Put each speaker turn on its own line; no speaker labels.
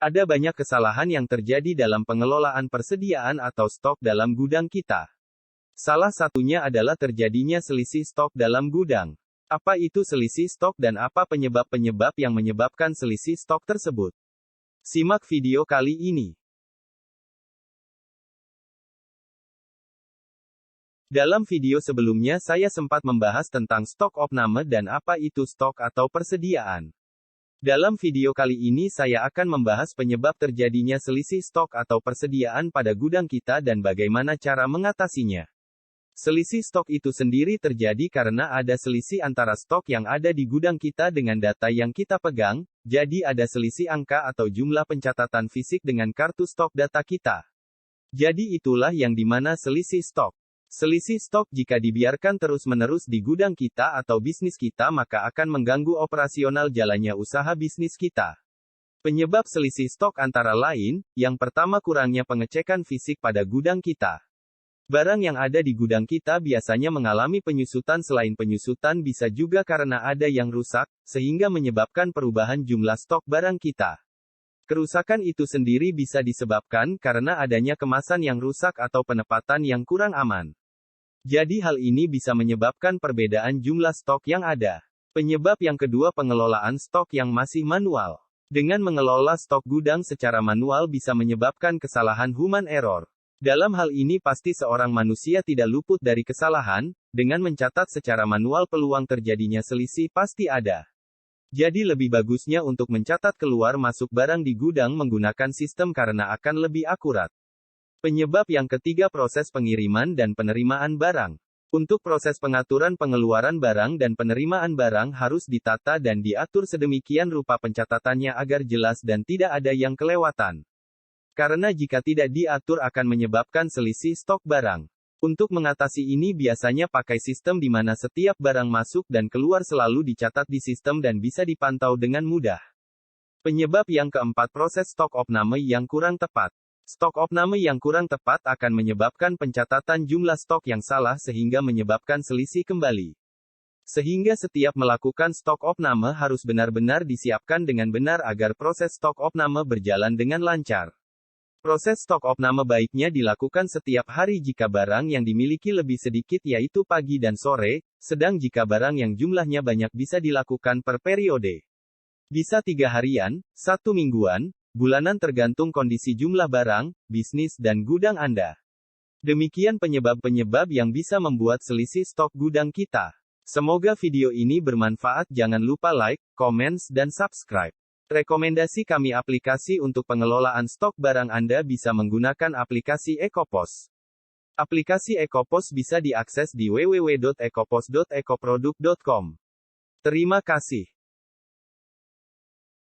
Ada banyak kesalahan yang terjadi dalam pengelolaan persediaan atau stok dalam gudang kita. Salah satunya adalah terjadinya selisih stok dalam gudang. Apa itu selisih stok dan apa penyebab-penyebab yang menyebabkan selisih stok tersebut? Simak video kali ini. Dalam video sebelumnya saya sempat membahas tentang stok opname dan apa itu stok atau persediaan. Dalam video kali ini saya akan membahas penyebab terjadinya selisih stok atau persediaan pada gudang kita dan bagaimana cara mengatasinya. Selisih stok itu sendiri terjadi karena ada selisih antara stok yang ada di gudang kita dengan data yang kita pegang, jadi ada selisih angka atau jumlah pencatatan fisik dengan kartu stok data kita. Jadi itulah yang dimana selisih stok. Selisih stok jika dibiarkan terus-menerus di gudang kita atau bisnis kita maka akan mengganggu operasional jalannya usaha bisnis kita. Penyebab selisih stok antara lain, yang pertama kurangnya pengecekan fisik pada gudang kita. Barang yang ada di gudang kita biasanya mengalami penyusutan, selain penyusutan bisa juga karena ada yang rusak, sehingga menyebabkan perubahan jumlah stok barang kita. Kerusakan itu sendiri bisa disebabkan karena adanya kemasan yang rusak atau penempatan yang kurang aman. Jadi hal ini bisa menyebabkan perbedaan jumlah stok yang ada. Penyebab yang kedua, pengelolaan stok yang masih manual. Dengan mengelola stok gudang secara manual bisa menyebabkan kesalahan human error. Dalam hal ini pasti seorang manusia tidak luput dari kesalahan, dengan mencatat secara manual peluang terjadinya selisih pasti ada. Jadi lebih bagusnya untuk mencatat keluar masuk barang di gudang menggunakan sistem karena akan lebih akurat. Penyebab yang ketiga, proses pengiriman dan penerimaan barang. Untuk proses pengaturan pengeluaran barang dan penerimaan barang harus ditata dan diatur sedemikian rupa pencatatannya agar jelas dan tidak ada yang kelewatan. Karena jika tidak diatur akan menyebabkan selisih stok barang. Untuk mengatasi ini biasanya pakai sistem di mana setiap barang masuk dan keluar selalu dicatat di sistem dan bisa dipantau dengan mudah. Penyebab yang keempat, proses stok opname yang kurang tepat. Stok opname yang kurang tepat akan menyebabkan pencatatan jumlah stok yang salah sehingga menyebabkan selisih kembali. Sehingga setiap melakukan stok opname harus benar-benar disiapkan dengan benar agar proses stok opname berjalan dengan lancar. Proses stok opname baiknya dilakukan setiap hari jika barang yang dimiliki lebih sedikit yaitu pagi dan sore, sedang jika barang yang jumlahnya banyak bisa dilakukan per periode. Bisa 3 harian, 1 mingguan, bulanan tergantung kondisi jumlah barang, bisnis dan gudang Anda. Demikian penyebab-penyebab yang bisa membuat selisih stok gudang kita. Semoga video ini bermanfaat. Jangan lupa like, comments dan subscribe. Rekomendasi kami aplikasi untuk pengelolaan stok barang Anda bisa menggunakan aplikasi EcoPos. Aplikasi EcoPos bisa diakses di www.ecopos.ecoproduct.com. Terima kasih.